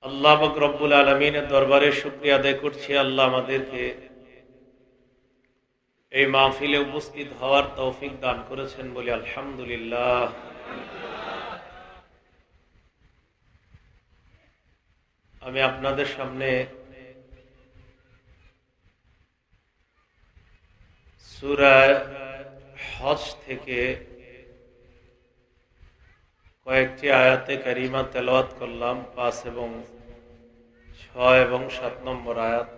আল্লাহ পাক রব্বুল আলামিনের দরবারে শুকরিয়া আদায় করছি। আল্লাহ আমাদেরকে এই মাহফিলে উপস্থিত হওয়ার তৌফিক দান করেছেন বলে আলহামদুলিল্লাহ। আমি আপনাদের সামনে সূরা হজ থেকে কয়েকটি আয়াতে কারিমা তেলাওয়াত করলাম, 5 এবং 6 এবং 7 নম্বর আয়াত।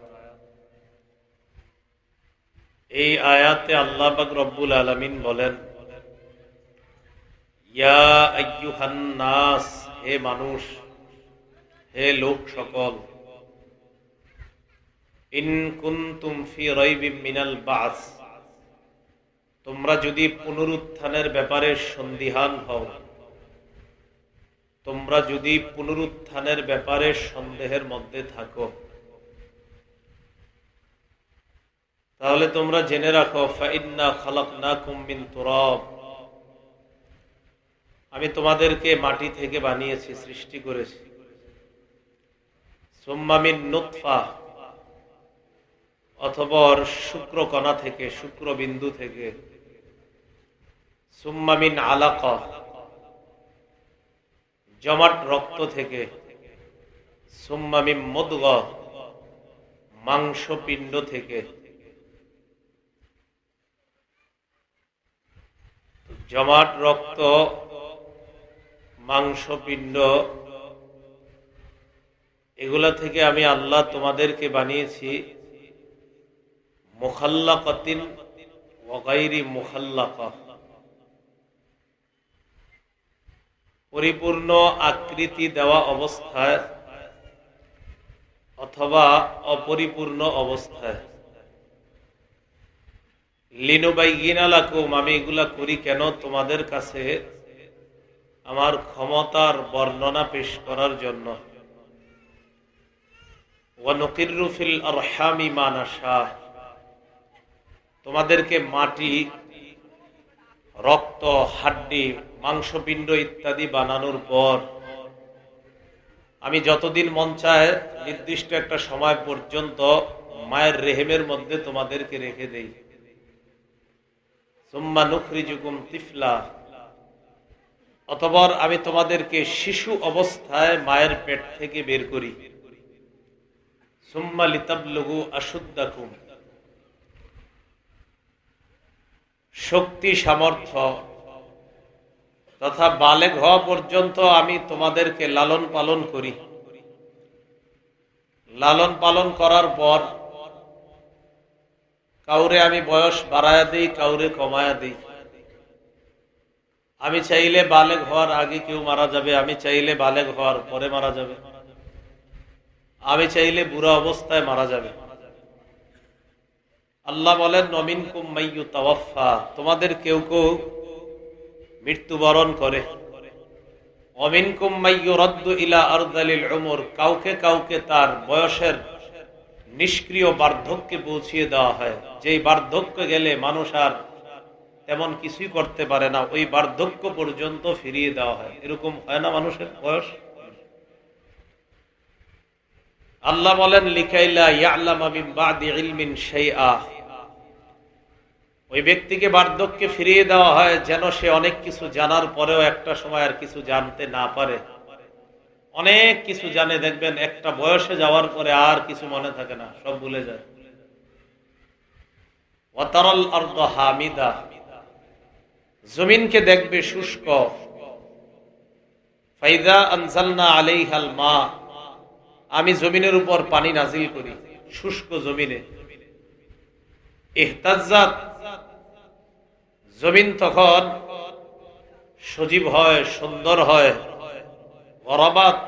এই আয়াতে আল্লাহ পাক রব্বুল আলামিন বলেন, ইয়া আইয়ুহান নাস, হে মানুষ, হে লোক সকল, ইন কুনতুম ফি রাইবিম মিনাল বাস, তোমরা যদি পুনরুত্থানের ব্যাপারে সন্দিহান হও, তোমরা যদি পুনরুত্থানের ব্যাপারে সন্দেহের মধ্যে থাকো, তাহলে তোমরা জেনে রাখো, ফাইন্না খালাকনাকুম মিন তুরাব, আমি তোমাদেরকে মাটি থেকে বানিয়েছি, সৃষ্টি করেছি। সুম্মা মিন নুতফা, অথবা শুক্রকণা থেকে, শুক্রবিন্দু থেকে। সুম্মা মিন আলাকা, জমাট রক্ত থেকে। সুম্মা মিন মুদগা, মাংসপিণ্ড থেকে। জমাট রক্ত, মাংসপিণ্ড, এগুলা থেকে আমি আল্লাহ তোমাদেরকে বানিয়েছি। মুখাল্লাকাতিন ওয়া গায়রি মুখাল্লাকা, পরিপূর্ণ আকৃতি দেওয়া অবস্থায় অথবা অপরিপূর্ণ অবস্থায়। লিনুবাইয়িনা লাকুম, আমি এগুলা করি কেন? তোমাদের কাছে আমার ক্ষমতার বর্ণনা পেশ করার জন্য। ওয়া নুকিররু ফিল আরহামি মা নাশা, তোমাদেরকে মাটি, রক্ত, হাড্ডি, মাংসপিণ্ড ইত্যাদি বানানোর পর আমি যতদিন মন চায় নির্দিষ্ট একটা সময় পর্যন্ত মায়ের রেহেমের মধ্যে তোমাদেরকে রেখে দেই। সুম্মা নুখরিজুকুম তিফলা, অতঃপর আমি তোমাদেরকে শিশু অবস্থায় মায়ের পেট থেকে বের করি। সুম্মা লিতাবলুগু আশুদ্দাকুম, শক্তি সামর্থ্য তথা বালেগ হওয়া পর্যন্ত আমি তোমাদেরকে লালন পালন করি। লালন পালন করার পর কাউরে আমি বয়স বাড়ায়া দিই, কাউরে কমায়া দিই। আমি চাইলে বালেগ হওয়ার আগে কেউ মারা যাবে, আমি চাইলে বালেগ হওয়ার পরে মারা যাবে, আমি চাইলে বুড়া অবস্থায় মারা যাবে। আল্লাহ বলেন, নমিনকুম মাইয়ুতাওয়াফা, তোমাদের কেউ কেউ মৃত্যুবরণ করে। অমিনকুম মাইয়ুরাদ্দু ইলা আরযালিল উমর, কাউকে কাউকে তার বয়সের নিষ্ক্রিয় বার্ধক্যে পৌঁছিয়ে দেওয়া হয়, যেই বার্ধক্য গেলে মানুষ আর তেমন কিছুই করতে পারে না, ওই বার্ধক্য পর্যন্ত ফিরিয়ে দেওয়া হয়। এরকম হয় না মানুষের বয়স? আল্লাহ বলেন, লিকাইলা ইয়ালামা মিন বাদি ইলমিন শাইআ, ওই ব্যক্তিকে বার্ধক্যে ফিরিয়ে দেওয়া হয় যেন সে অনেক কিছু জানার পরেও একটা সময় আর কিছু জানতে না পারে। অনেক কিছু জানে, দেখবেন একটা বয়সে যাওয়ার পরে আর কিছু মনে থাকে না, সব ভুলে যায়। ওয়াতারাল আরদ হামিদা, জমিনকে দেখবে শুষ্ক। ফাইদা আনজালনা আলাইহাল মা, আমি জমিনের উপর পানি নাজিল করি, শুষ্ক জমিনে। ইহতাজ্জাত, জমিন তখন সজীব হয়, সুন্দর হয়। গরাবাত,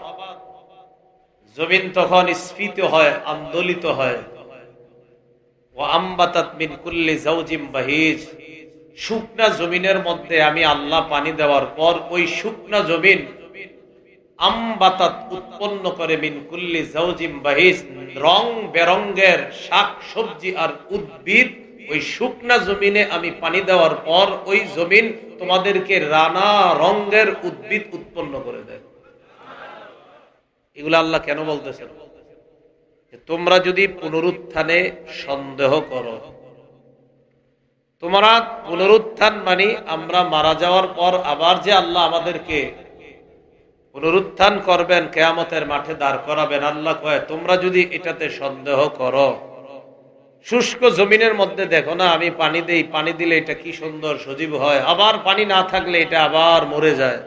জমিন তখন স্ফীত হয়, আন্দোলিত হয়। ওয়া আম্বাতাত মিন কুল্লি যাওজিম বাহিজ, শুকনা জমিনের মধ্যে আমি আল্লাহ পানি দেওয়ার পর ওই শুকনা জমিন আম্বাতাত, উৎপন্ন করে, মিন কুল্লি যাওজিম বাহিজ, রং বেরঙ্গের শাক সবজি আর উদ্ভিদ। ওই শুকনা জমিনে আমি পানি দেওয়ার পর ওই জমিন তোমাদেরকে নানা রঙের উদ্ভিদ উৎপন্ন করে দেয়। এগুলো আল্লাহ কেন বলতেছেন? তোমরা যদি পুনরুত্থানে সন্দেহ করো, তোমরা পুনরুত্থান মানে আমরা মারা যাওয়ার পর আবার যে আল্লাহ আমাদেরকে পুনরুত্থান করবেন, কিয়ামতের মাঠে দাঁড় করাবেন, আল্লাহ কয় তোমরা যদি এটাতে সন্দেহ করো, শুষ্ক জমিনের মধ্যে দেখো না আমি পানি দেই, পানি দিলে এটা কি সুন্দর সজীব হয়, আবার পানি না থাকলে এটা আবার মরে যায়,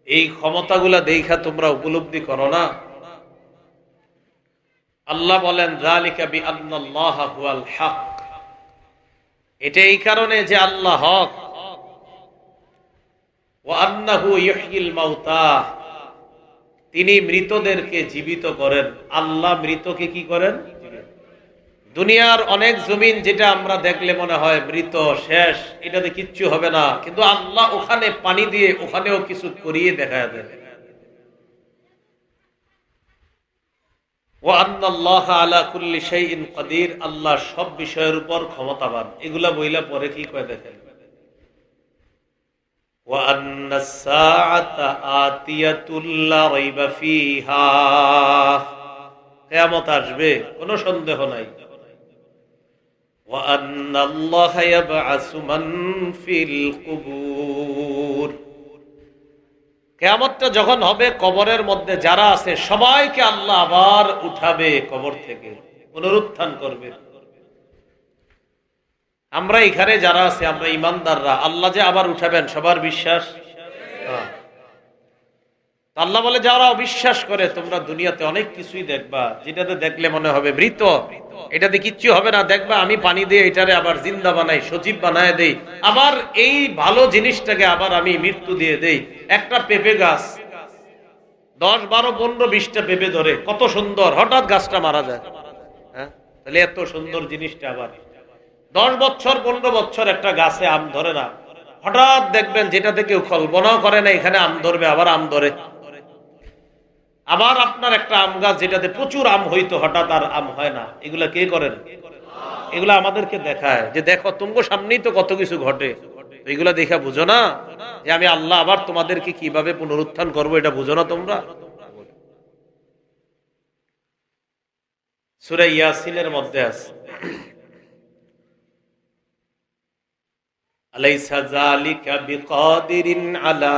এই ক্ষমতাগুলা দেখা তোমরা উপলব্ধি করো না? আল্লাহ বলেন যালিকা বিআন্নাল্লাহা হুয়াল হক, এটা এই কারণে যে আল্লাহ হক, ওয়া আন্নাহু ইহয়িল মাউতা, তিনি মৃতদেরকে জীবিত করেন। আল্লাহ মৃতকে কি করেন? দুনিয়ার অনেক জমিন যেটা আমরা দেখলে মনে হয় মৃত শেষ, এটাতে কিচ্ছু হবে না, কিন্তু আল্লাহ ওখানে পানি দিয়ে ওখানেও কিছু করিয়ে দেখা দেন। ওয়া আন্নাল্লাহা আলা কুল্লি শাইইন কাদির, আল্লাহ সব বিষয়ের উপর ক্ষমতাবান। এগুলা বইলা পরে কি কয় দেখেন, ওয়া আন্নাস সাআতা আতিয়াতুল লা রাইবা ফিহা, কিয়ামত আসবে কোনো সন্দেহ নাই। ওয়া আন্নাল্লাহা ইয়াবআসু মান ফিল কুবুর, কিয়ামতটা যখন হবে কবরের মধ্যে যারা আছে সবাইকে আল্লাহ আবার উঠাবে, কবর থেকে পুনরুত্থান করবে। আমরা এখানে যারা আছে আমরা ইমানদাররা, আল্লাহ যে আবার উঠাবেন সবার বিশ্বাস। আল্লাহ বলে যারা অবিশ্বাস করে তোমরা দুনিয়াতে অনেক কিছুই দেখবা যেটাতে দেখলে মনে হবে মৃত, এটাতে কিচ্ছু হবে না, দেখবা আমি পানি দিয়ে এটারে আবার জিন্দা বানাই, সজীব বানায় দেই, আবার এই ভালো জিনিসটাকে আবার আমি মৃত্যু দিয়ে দেই। একটা পেঁপে গাছ 10, 12, 15, 20টা পেঁপে ধরে, কত সুন্দর, হঠাৎ গাছটা মারা যায়। হ্যাঁ, তাহলে এত সুন্দর জিনিসটা আবার 10 বছর 15 বছর একটা গাছে আম ধরে না, হঠাৎ দেখবেন যেটা থেকে কল্পনাও করে না এখানে আম ধরবে, আবার আম ধরে। আবার আপনার একটা আম গাছ যেটাতে প্রচুর আম হইতো হঠাৎ আর আম হয় না, এগুলা কে করেন? এগুলা আমাদেরকে দেখায় যে দেখো তোমার সামনেই তো কত কিছু ঘটে, এগুলা দেখা বুঝো না যে আমি আল্লাহ আবার তোমাদেরকে কিভাবে পুনরুত্থান করবো, এটা বুঝো না তোমরা? সূরা ইয়াসিনের মধ্যে আছে আলাইসা যালিকা বিকাদিরিন আলা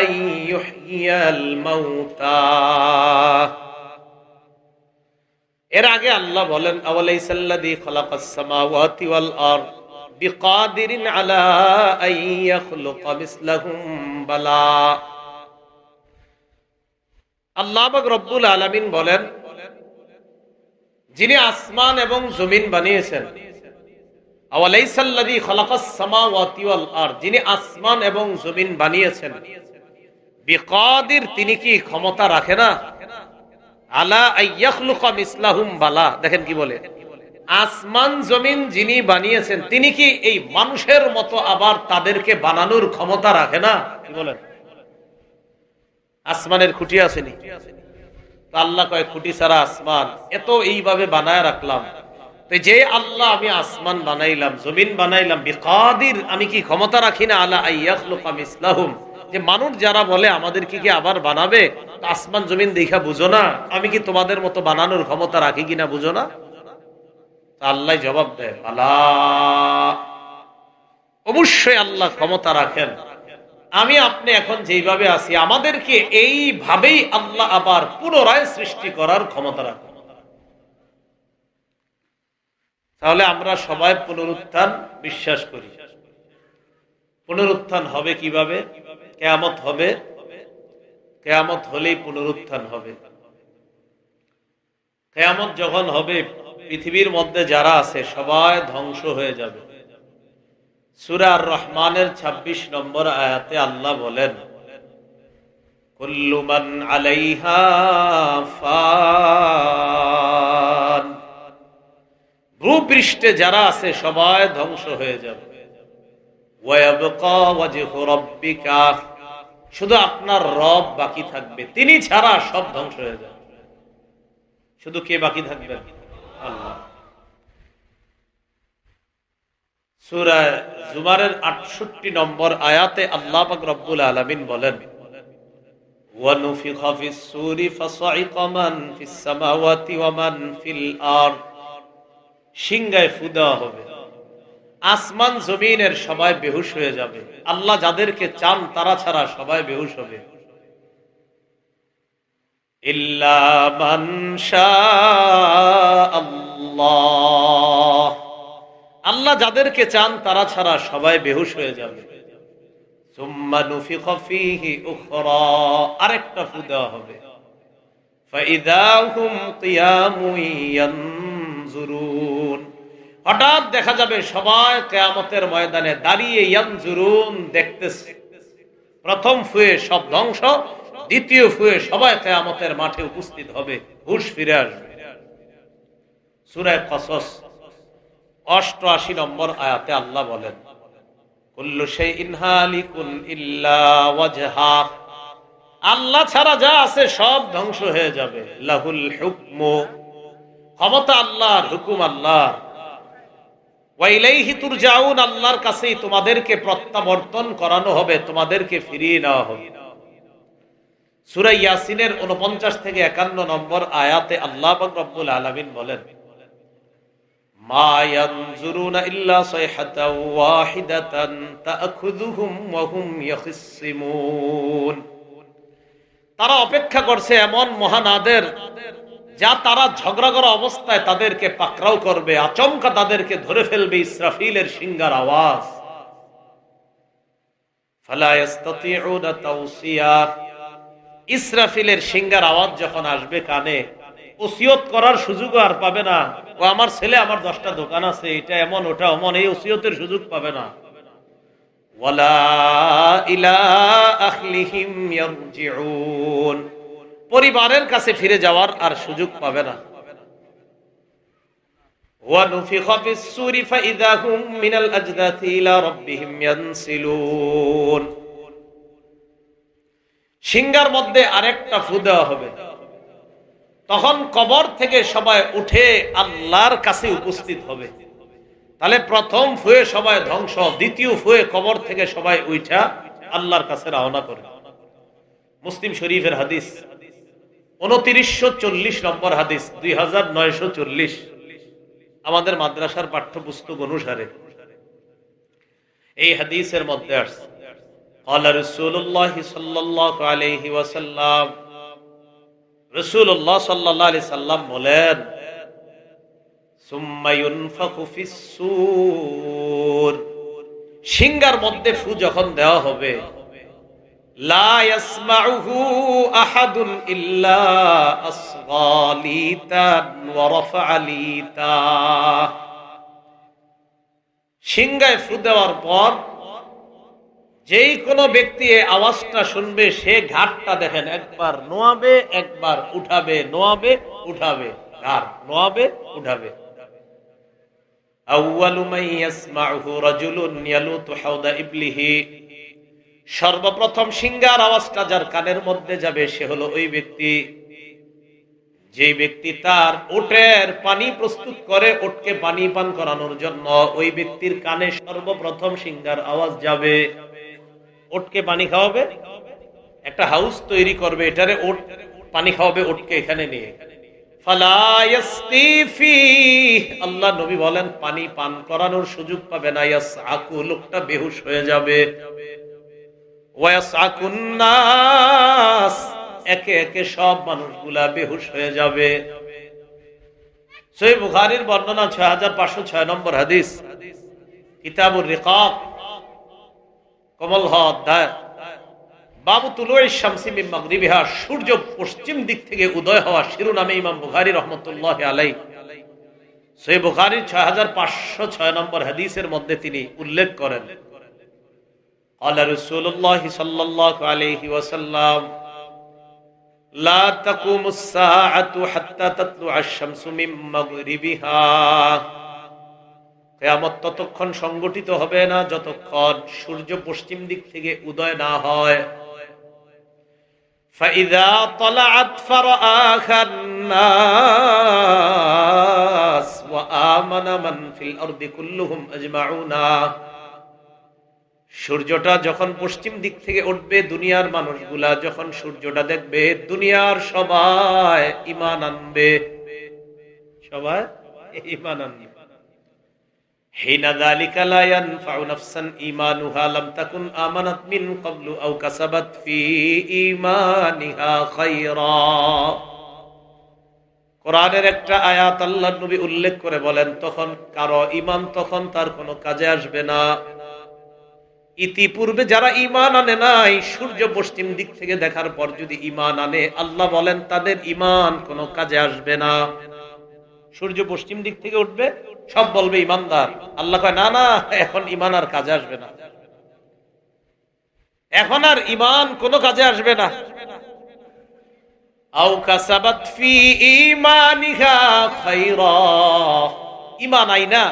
আন ইউহইয়াল মাউতা। এর আগে আল্লাহ বলেন আওয়ালাইসাল্লাযী খালাকাস সামাওয়াতি ওয়াল আরদ বিকাদিরিন আলা আন ইয়াখলুকা মিসলাহুম বালা। আল্লাহ পাক রব্বুল আলামিন বলেন যিনি আসমান এবং জমিন বানিয়েছেন, আওয়ালাইসাল্লাযী খালাকাস সামাওয়াতি ওয়াল আরদ, যিনি আসমান এবং জমিন বানিয়েছেন, বিকাদির, তিনি কি ক্ষমতা রাখে না? আলা আইয়াখলুকা মিসলাহুম বালা, দেখেন কি বলে, আসমান জমিন যিনি বানিয়েছেন তিনি কি এই মানুষের মতো আবার তাদেরকে বানানোর ক্ষমতা রাখে না? কি বলেন? আসমানের খুঁটি আসেনি, আল্লাহ কয় খুঁটি ছাড়া আসমান এত এইভাবে বানায় রাখলাম, তো যে আল্লাহ আমি আসমান বানাইলাম জমিন বানাইলাম, বিকাদির, আমি কি ক্ষমতা রাখি না আলা আইয়াখলুকা মিসলাহুম, যে মানুষ যারা বলে আমাদের কি আবার বানাবে, আসমান জমিন দেখা বুঝো না আমি কি তোমাদের মতো বানানোর ক্ষমতা রাখি কিনা বুঝো না? আল্লাহ জবাব দেয় আলা, অবশ্যই আল্লাহ ক্ষমতা রাখেন, আমি আপনি এখন যেইভাবে আছি আমাদেরকে এইভাবেই আল্লাহ আবার পুনরায় সৃষ্টি করার ক্ষমতা রাখেন। তাহলে আমরা সবাই পুনরুত্থান বিশ্বাস করি। পুনরুত্থান হবে কিভাবে? কিয়ামত হবে, কিয়ামত হলেই পুনরুত্থান হবে। কিয়ামত যখন হবে পৃথিবীর মধ্যে যারা আছে সবাই ধ্বংস হয়ে যাবে। সূরা আর রহমানের 26 নম্বর আয়াতে আল্লাহ বলেন কুল্লু মান আলাইহা ফান, ভূপৃষ্ঠে যারা আছে সবাই ধ্বংস হয়ে যাবে। ওয়ায়াবকা ওয়াজহু রাব্বিকা, শুধু আপনার রব বাকি থাকবে, তিনি ছাড়া সব ধ্বংস হয়ে যাবে। শুধু কে বাকি থাকবেন? আল্লাহ। সূরা জুমারের 68 নম্বর আয়াতে আল্লাহ পাক রব্বুল আলামিন বলেন ونفخ في الصور فصعق من في السماوات ومن في الأرض সিংহায় ফু দেওয়া হবে, আসমান জমিনের সবাই বেহুশ হয়ে যাবে। আল্লাহ যাদেরকে চান তারা ছাড়া সবাই বেহুশ হবে। ইল্লা মান শাআল্লাহ, আল্লাহ যাদেরকে চান তারা ছাড়া সবাই বেহুশ হয়ে যাবে। সুম্মা নুফিখা ফীহি উখরা, আরেকটা ফু দেওয়া হবে। ফাইযা হুম কিয়ামুন ইয়ানজুরুন, হঠাৎ দেখা যাবে সবাই কিয়ামতের ময়দানে দাঁড়িয়ে ইয়ানজুরুন, দেখতেছে। প্রথম ফুয়ে সব ধ্বংস, দ্বিতীয় ফুয়ে সবাই কিয়ামতের মাঠে উপস্থিত হবে, হুশ ফিরে আসবে। সূরা কসস 88 নম্বর আয়াতে আল্লাহ বলেন, কুল্লু শাইইন হালিকুন ইল্লা ওয়াজহা, আল্লাহ ছাড়া যা আছে সব ধ্বংস হয়ে যাবে। লাহুল হুকমু, ক্ষমতা আল্লাহর, হুকুম আল্লাহর। ওয়া ইলাইহি তুরজাউন, আল্লাহর কাছেই তোমাদেরকে প্রত্যাবর্তন করানো হবে, তোমাদেরকে ফিরিয়ে নেওয়া হবে। সূরা ইয়াসিনের 49 থেকে 51 নম্বর আয়াতে আল্লাহ পাক রব্বুল আলামিন বলেন, মা ইয়ানজুরুনা ইল্লা সাইহাতাও ওয়াহিদাতান তাআখুযুহুম ওয়া হুম ইয়াখিসিমুন, তারা অপেক্ষা করছে এমন মহানাদের, যা তারা ঝগড়া করা অবস্থায় তাদেরকে পাকড়াও করবে, আচমকা তাদেরকে ধরে ফেলবে ইসরাফিলের শিঙ্গার আওয়াজ। ফালা ইস্তাতিউনা তাওসিয়া, ইসরাফিলের শিঙ্গার আওয়াজ যখন আসবে কানে, ওসিয়ত করার সুযোগ আর পাবে না। ও আমার ছেলে, আমার 10টা দোকান আছে, এটা এমন ওটা অমন, এই ওসিয়তের সুযোগ পাবে না। ওয়ালা ইলা আহলিহিম ইয়ারজিউন, পরিবারের কাছে ফিরে যাওয়ার আর সুযোগ পাবে না। ওয়া নুফিখা ফিস সূরি ফাইযা হুম মিনাল আজদাথি ইলা রাব্বিহিম ইয়ানসিলুন, সিংহার মধ্যে আরেকটা ফু দেওয়া হবে, তখন কবর থেকে সবাই উঠে আল্লাহর কাছে উপস্থিত হবে। তাহলে প্রথম ফুয়ে সবাই ধ্বংস, দ্বিতীয় ফুয়ে কবর থেকে সবাই উঠা আল্লাহর কাছে রওনা করে। মুসলিম শরীফের হাদিস 2940 নম্বর হাদিস, 2940 আমাদের মাদ্রাসার পাঠ্যপুস্তক অনুসারে এই হাদিসের মধ্যে আসছে, قال رسول الله صلى الله عليه وسلم, রাসূলুল্লাহ সাল্লাল্লাহু আলাইহি সাল্লাম বলেন, সুম্মা ইউনফাখু ফিস সূর, সিংহার মধ্যে ফু যখন দেওয়া হবে, লা ইয়াসমাউহু আহাদুন ইল্লা আসগালিতান ওয়া রাফআলিতা, সিংহায় ফু দেওয়ার পর যেই কোনো ব্যক্তি এই আওয়াজটা শুনবে, সে ঘাটটা দেখেন একবার নোয়াবে, একবার উঠাবে, নোয়াবে উঠাবে, ঘাট নোয়াবে উঠাবে। আউয়ালু মান ইয়াসমাউহু রাজুলুন ইয়ালুতু হাওদা ইবলিহি, সর্বপ্রথম সিংহার আওয়াজটা যার কানের মধ্যে যাবে সে হলো ওই ব্যক্তি, যেই ব্যক্তি তার ওটের পানি প্রস্তুত করে, ওটকে পানি পান করানোর জন্য ওই ব্যক্তির কানে সর্বপ্রথম সিংহার আওয়াজ যাবে। ওটকে পানি খাওয়াবে, একটা হাউস তৈরি করবে, এটারে ওট পানি খাওয়াবে, ওটকে এখানে নিয়ে। ফালা ইয়াসকি ফি, আল্লাহ নবী বলেন পানি পান করানোর সুযোগ পাবে না। ইয়াসআকু, লোকটা বেহুশ হয়ে যাবে। ওয়া ইয়াসআকুন নাস, একে একে সব মানুষগুলা বেহুশ হয়ে যাবে। সহিহ বুখারীর বর্ণনা 6506 নম্বর হাদিস, কিতাবুর রিকাব, কমল অধ্যায়, বাবু তুলুই শামসি মিন মাগরিবিহা, সূর্য পশ্চিম দিক থেকে উদয় হওয়া শিরোনামে ইমাম বুখারী রাহমাতুল্লাহি আলাইহি সহিহ বুখারীর 6506 নম্বর হাদিসের মধ্যে তিনি উল্লেখ করেন, قال رسول الله صلى الله عليه وسلم لا تقوم الساعة حتى تطلع الشمس من مغربها, কিয়ামত ততক্ষণ সংগঠিত হবে না যতক্ষণ সূর্য পশ্চিম দিক থেকে উদয় না হয়। فإذا طلعت فرآها الناس وآمن من في الأرض كلهم أجمعون, সূর্যটা যখন পশ্চিম দিক থেকে উঠবে, দুনিয়ার মানুষগুলা যখন সূর্যটা দেখবে, দুনিয়ার সবাই ঈমান আনবে, সবাই ঈমান আনবে। হিনা যালিকা লা ইয়ানফাউ নাফসান ঈমানুহা লাম তাকুন আমানাত মিন ক্বাবলু আও কাসাবাত ফি ঈমানিহা খায়রা। কোরআনের একটা আয়াত আল্লাহর নবী উল্লেখ করে বলেন, তখন কারো ঈমান তখন তার কোনো কাজে আসবে না। ইতিপূর্বে যারা ঈমান আনে নাই, সূর্য পশ্চিম দিক থেকে দেখার পর যদি ঈমান আনে, আল্লাহ বলেন তাদের ঈমান কোনো কাজে আসবে না। সূর্য পশ্চিম দিক থেকে উঠবে, সব বলবে ঈমানদার। আল্লাহ কয় না না, এখন ঈমান আর কাজে আসবে না, এখন আর ঈমান কোনো কাজে আসবে না। আও কাসাবাত ফি ঈমানিহা খায়রা, ঈমান আইনা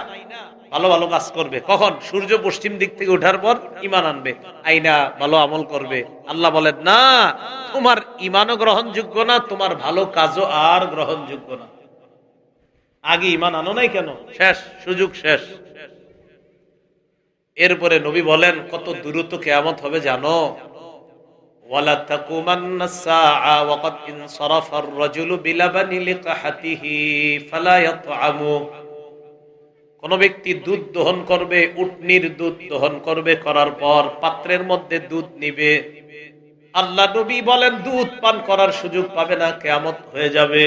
ভালো ভালো কাজ করবে। কখন? সূর্য পশ্চিম দিক থেকে ওঠার পর ঈমান আনবে, আইনা ভালো আমল করবে। আল্লাহ বলেন না, তোমার ঈমানও গ্রহণযোগ্য না, তোমার ভালো কাজও আর গ্রহণযোগ্য না। আগে ঈমান আনো নাই কেন? শেষ, সুযোগ শেষ। এরপরে নবী বলেন কত দ্রুত কিয়ামত হবে জানো? ওয়ালা তাকুমান্না সাআ ওয়া ক্বাদ ইনসারাফা আর-রাজুলু বিলাবানি লিকাহাতিহি ফালা ইয়াতআমু। কোন ব্যক্তি দুধ দহন করবে, উটনির দুধ দহন করবে, করার পর পাত্রের মধ্যে দুধ নিবে, আল্লাহ নবী বলেন দুধ পান করার সুযোগ পাবে না, কিয়ামত হয়ে যাবে।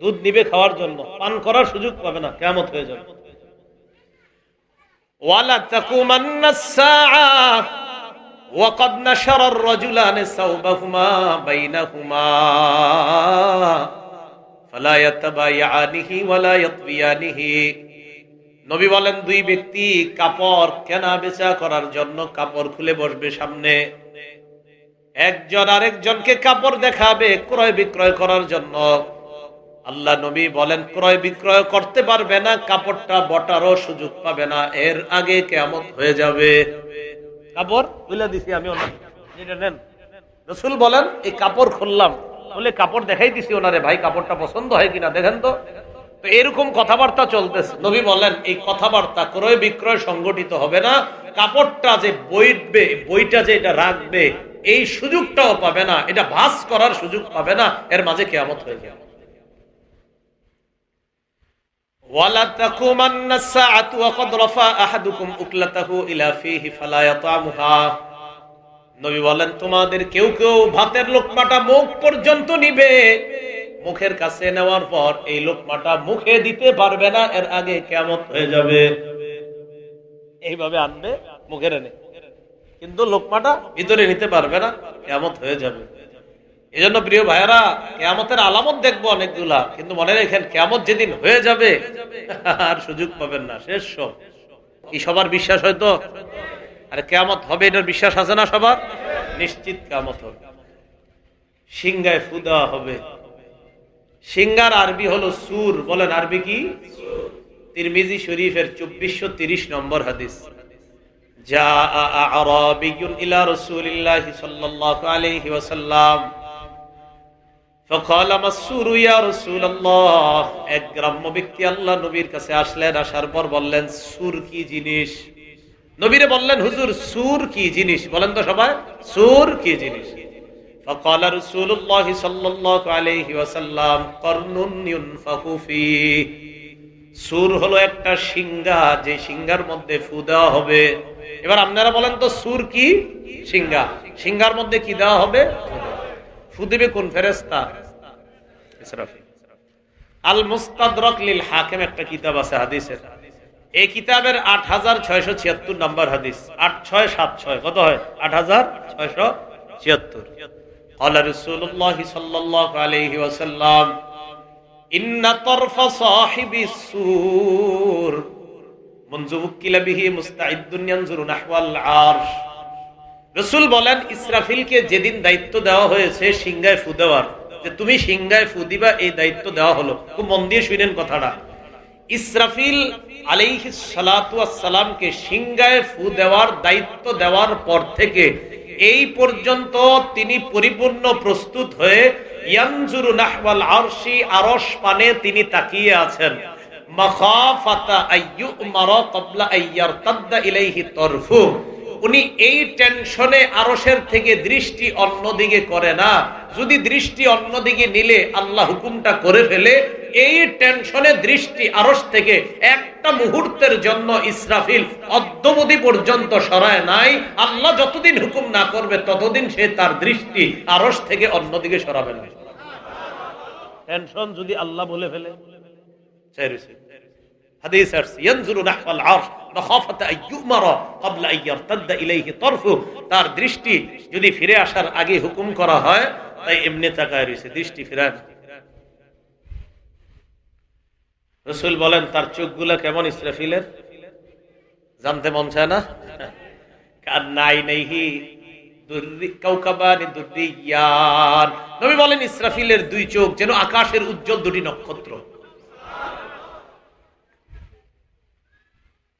দুধ নিবে খাওয়ার জন্য, পান করার সুযোগ পাবে না, কিয়ামত হয়ে যাবে। ওয়ালা তাকুমান্না সাআ ওয়া ক্বাদ নাশারা আর-রাজুলানি সাওবাহুমা বাইনাহুমা ফালা ইয়াতাবায়ানিহি ওয়ালা ইয়াতবিয়ানিহি। নবী বলেন দুই ব্যক্তি কাপড় কেনা বেচা করার জন্য কাপড় খুলে বসবে সামনে, একজন আরেকজনকে কাপড় দেখাবে ক্রয় বিক্রয় করার জন্য। আল্লাহ নবী বলেন ক্রয় বিক্রয় করতে পারবে না, কাপড়টা বটারও সুযোগ পাবে না, এর আগে কিয়ামত হয়ে যাবে। কাপড় খুলে দিছি আমি, যেটা নেন। রাসূল বলেন এই কাপড় খুললাম, বলে কাপড় দেখাই দিছি ওনারে, ভাই কাপড়টা পছন্দ হয় কিনা দেখেন তো। তো এরকম কথাবার্তা চলতেছে। নবী বলেন এই কথাবার্তা ক্রয় বিক্রয় সংগঠিত হবে না, কাপড়টা যে বইটবে, বইটা যে এটা রাখবে, এই সুযোগটাও পাবে না, এটা ভাঁজ করার সুযোগ পাবে না, এর মাঝে কিয়ামত হয়ে যাবে। ওয়ালা তাকুমান্না সাআতু ওয়া ক্বাদ রাফা আহাদুকুম উকলাতাহু ইলা ফীহি ফালা ইয়াতামুহা। নবী বলেন তোমাদের কেউ কেউ ভাতের লোকমাটা মুখ পর্যন্ত নিবে, মুখের কাছে নেওয়ার পর এই লোকমাটা মুখে দিতে পারবে না, এর আগে কিয়ামত হয়ে যাবে। এইভাবে আনবে মুখের এনে, কিন্তু লোকমাটা ভিতরে নিতে পারবে না, কিয়ামত হয়ে যাবে। এজন্য প্রিয় ভাইয়েরা, কিয়ামতের আলামত দেখবো অনেকগুলা, কিন্তু মনে রাখেন কিয়ামত যেদিন হয়ে যাবে আর সুযোগ পাবেন না, শেষ সব। কি সবার বিশ্বাস হয়তো? আরে কিয়ামত হবে এটার বিশ্বাস আছে না সবার? নিশ্চিত কিয়ামত হবে। সিংহায় ফু দেওয়া হবে। সিংহার আরবি হলো সুর। বলেন আরবি কি? তিরমিজি শরীফের 2430 নম্বর হাদিস। জাআ আরাবিয়্যুন ইলা রাসূলিল্লাহি সাল্লাল্লাহু আলাইহি ওয়াসাল্লাম ফাকালা মাসসুরু ইয়া রাসূলুল্লাহ। এক গ্রাম্য ব্যক্তি আল্লাহ নবীর কাছে আসলেন, আসার পর বললেন সুর কি জিনিস? নবীরে বললেন হুজুর সুর কি জিনিস? বলেন তো সবাই, সুর কি জিনিস? ফাকালা রাসূলুল্লাহ সাল্লাল্লাহু আলাইহি ওয়াসাল্লাম করনুন ইউনফাখু ফি। সুর হলো একটা সিংহা, যে সিংহার মধ্যে ফু দেওয়া হবে। এবার আপনারা বলেন তো সুর কি? সিংহা। সিংহার মধ্যে কি দেওয়া হবে? ফু দিবে কোন ফেরেশতা? ইসরাফিল। আল মুস্তাদরাক লিল হাকিম একটা কিতাব আছে হাদিসের, এই কিতাবের 8676 নম্বর হাদিস। 8676 কত হয়? 8676। قال رسول الله صلى الله عليه وسلم إن طرف صاحب السور منذ وكل به مستعد ينظر نحو العرش। রাসূল বলেন ইসরাফিলকে যেদিন দায়িত্ব দেওয়া হয়েছে সিংহায় ফু দেওয়ার, যে তুমি সিংহায় ফু দিবা, এই দায়িত্ব দেওয়া হলো। খুব মন দিয়ে শুনেন কথাটা। ইসরাফিল আলাইহিস সালাতু ওয়াস সালামকে সিংহায় ফু দেওয়ার দায়িত্ব দেওয়ার পর থেকে এই পর্যন্ত তিনি পরিপূর্ণ প্রস্তুত হয়ে ইয়ানজুরু নাহওয়াল আরশি, আরশ পানে তিনি তাকিয়ে আছেন। মাখাফাতা আইয়ুমারা ক্বাবলা আইয়ারতাদ্দা ইলাইহি তরফু, উনি এই টেনশনে আরশের থেকে দৃষ্টি অন্যদিকে করে না। যদি দৃষ্টি অন্যদিকে নিলে আল্লাহ হুকুমটা করে ফেলে, এই টেনশনে দৃষ্টি আরশ থেকে একটা মুহূর্তের জন্য ইসরাফিল অদ্যবধি পর্যন্ত সরায় নাই। আল্লাহ যতদিন হুকুম না করবে ততদিন সে তার দৃষ্টি আরশ থেকে অন্যদিকে সরাবে না। টেনশন যদি আল্লাহ বলে ফেলে, হাদিস আছে ইয়ানজুরু নাহওয়াল আরশ মাখাফাতা আইয়ুমারা ক্বাবলা আইয়ারতাদ্দা ইলাইহি তারফু। তার দৃষ্টি যদি ফিরে আসার আগে হুকুম করা হয়, তাই এমনি তাকায় রইছে, দৃষ্টি ফিরায় না। রাসূল বলেন তার চোখগুলো কেমন ইসরাফিলের, জানতে মন চায় না? কান্নাইনাইহি দুররি কাওকাবানি দুররিয়ান। নবী বলেন ইসরাফিলের দুই চোখ যেন আকাশের উজ্জ্বল দুটি নক্ষত্র।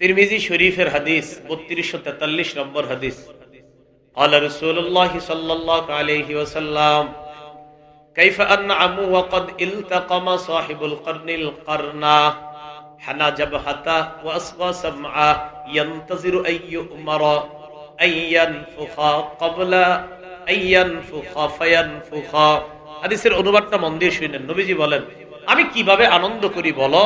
তিরমিজি শরীফের হাদিস 3243 নম্বর হাদিস। قال رسول الله صلى الله عليه وسلم كيف أنعم وقد التقم صاحب القرن القرنا حنى جبهته وأصغى سمعه ينتظر أن يؤمر أن ينفخ قبل أن ينفخ فينفخ। হাদিসের অনুবাদটা মন দিয়ে শুনেন। নবীজি বলেন আমি কিভাবে আনন্দ করি বলো,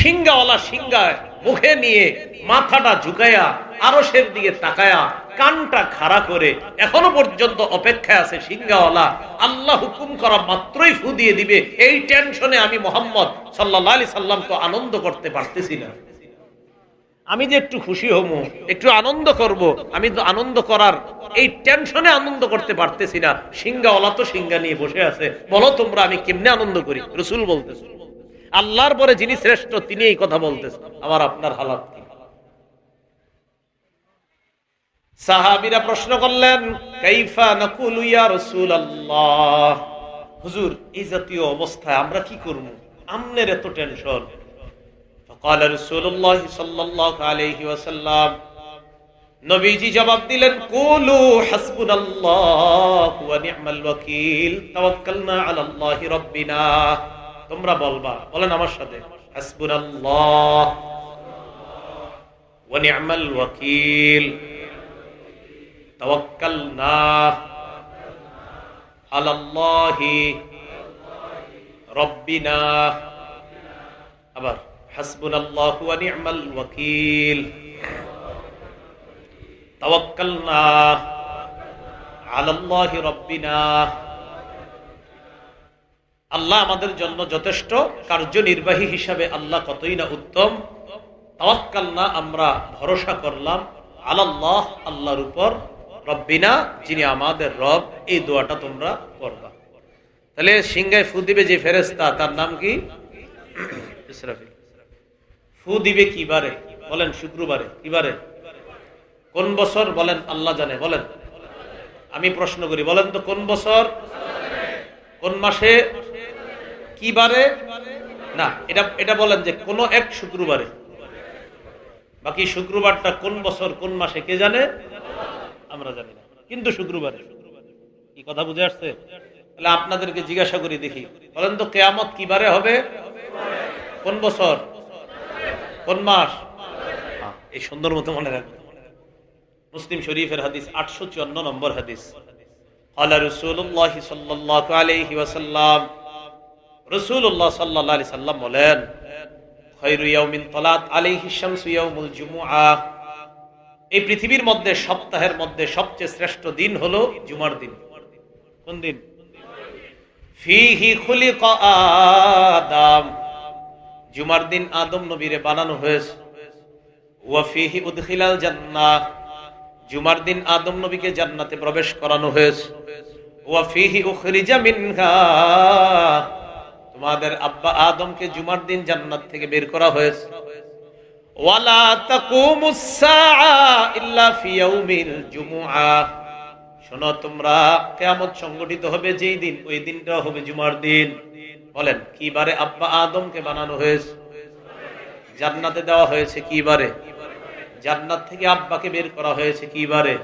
সিংহাওয়ালা সিংহায় মুখে নিয়ে মাথাটা ঝুঁকায়া আরশের দিকে তাকায়া কানটা খাড়া করে এখনো পর্যন্ত অপেক্ষায় আছে সিংহাওয়ালা আল্লাহ হুকুম করা মাত্রই ফু দিয়ে দিবে। এই টেনশনে আমি মুহাম্মদ সাল্লাল্লাহু আলাইহি সাল্লাম তো আনন্দ করতে পারতেছি না। আমি যে একটু খুশি হবো, একটু আনন্দ করব, আমি তো আনন্দ করার এই টেনশনে আনন্দ করতে পারতেছি না। সিংহাওয়ালা তো সিংহা নিয়ে বসে আছে, বলো তোমরা আমি কেমনে আনন্দ করি? রাসূল বলতেছে আল্লাহর পরে যিনি শ্রেষ্ঠ তিনি এই কথা বলতেছেন। আমার আপনার হালাত কি? সাহাবীরা প্রশ্ন করলেন কাইফা নাকুলু ইয়া রাসূলুল্লাহ, হুজুর এই জাতীয় অবস্থায় আমরা কি করব, আমনের এত টেনশন। فقال رسول الله صلى الله عليه وسلم, নবীজি জবাব দিলেন কুলু হাসবুনাল্লাহু ওয়া নি'মাল ওয়াকিল তাওয়াক্কালনা আলাল্লাহি রাব্বিনা। তোমরা বলবা, বলেন আমার সাথে, হাসবুনাল্লাহ ওয়া নি'মাল ওয়াকিল তাওয়াক্কালনা আলাল্লাহি রাব্বিনা। আবার হাসবুনাল্লাহু ওয়া নি'মাল ওয়াকিল তাওয়াক্কালনা আলাল্লাহি রাব্বিনা। আল্লাহ আমাদের জন্য যথেষ্ট, কার্যনির্বাহী হিসাবে আল্লাহ কতই না উত্তম। তাওয়াক্কালনা আমরা ভরসা করলাম, আলাল্লাহ আল্লাহর উপর, রব্বিনা যিনি আমাদের রব। এই দোয়াটা তোমরা করবা। তাহলে সিংহায় ফু দিবে যে ফেরেশতা তার নাম কি? ইসরাফিল। ফু দিবে কি বারে? বলেন শুক্রবারে। কি বারে? কোন বছর? বলেন আল্লাহ জানে। বলেন, আমি প্রশ্ন করি, বলেন তো কোন বছর, কোন মাসে, কি বারে? না, এটা বলেন যে কোন এক শুক্রবারে। বাকি শুক্রবারটা কোন বছর কোন মাসে কে জানে? আমরা জানি না, কিন্তু শুক্রবারে। কি কথা বুঝে আসছে? তাহলে আপনাদেরকে জিজ্ঞাসা করি দেখি, বলেন তো কিয়ামত কি বারে হবে? কোন বছর, কোন মাস? এই সুন্দর মতো মনে রাখবেন। মুসলিম শরীফের হাদিস 854 নম্বর হাদিস। ক্বালা রাসূলুল্লাহ সাল্লাল্লাহু আলাইহি ওয়াসাল্লাম, রাসূলুল্লাহ সাল্লাল্লাহু আলাইহি সাল্লাম বলেন খায়রু ইয়াউমিন তালাত আলাইহি শামসু ইয়াউমুল জুমআহ। এই পৃথিবীর মধ্যে সপ্তাহের মধ্যে সবচেয়ে শ্রেষ্ঠ দিন হলো জুমার দিন। কোন দিন? ফীহি খুলিকা আদম, জুমার দিন আদম নবীরে বানানো হয়েছে। ওয়া ফীহি উদখিলাল জান্নাহ, জুমার দিন আদম নবীকে জান্নাতে প্রবেশ করানো হয়েছে। ওয়া ফীহি উখরিজা মিনহা, তোমাদের আব্বা আদমকে জুমার দিন জান্নাত থেকে বের করা হয়েছে। ওয়ালা তাকুমুস সাআ ইল্লা ফি ইয়াউমিল জুমআহ, শোনো তোমরা কিয়ামত সংগঠিত হবে যেই দিন, ওই দিনটা হবে জুমার দিন। বলেন কি বারে আব্বা আদমকে বানানো হয়েছে? জান্নাতে দেওয়া হয়েছে কি বারে? জান্নাত থেকে আব্বাকে বের করা হয়েছে কি বারে?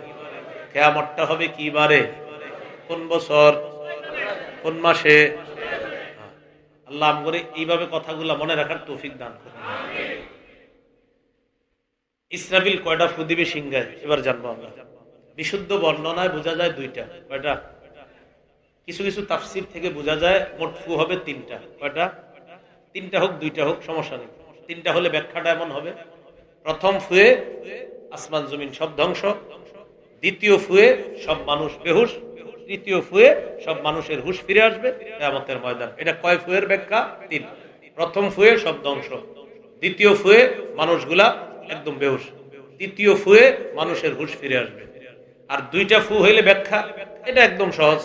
কিয়ামতটা হবে কি বারে? কোন বছর, কোন মাসে? আল্লাহ আমাদের এইভাবে কথাগুলো মনে রাখার তৌফিক দান করুন। ইসরাফিল কয়টা ফু দিবে সিংহায়, এবার জানবো আমরা। বিশুদ্ধ বর্ণনায় বোঝা যায় দুইটা। কয়টা? কিছু কিছু তাফসির থেকে বোঝা যায় মোট ফু হবে তিনটা। কয়টা? তিনটা হোক দুইটা হোক সমস্যা নেই। তিনটা হলে ব্যাখ্যাটা এমন হবে, প্রথম ফুয়ে আসমান জমিন সব ধ্বংস, দ্বিতীয় ফুয়ে সব মানুষ বেহুশ, তৃতীয় ফুয়ে সব মানুষের হুশ ফিরে আসবে কিয়ামতের ময়দান। এটা কয় ফুয়ের ব্যাখ্যা? তিন। প্রথম ফুয়ে সব ধ্বংস, দ্বিতীয় ফুয়ে মানুষগুলা একদম বেহুশ, তৃতীয় ফুয়ে মানুষের হুশ ফিরে আসবে। আর দুইটা ফু হইলে ব্যাখ্যা এটা একদম সহজ।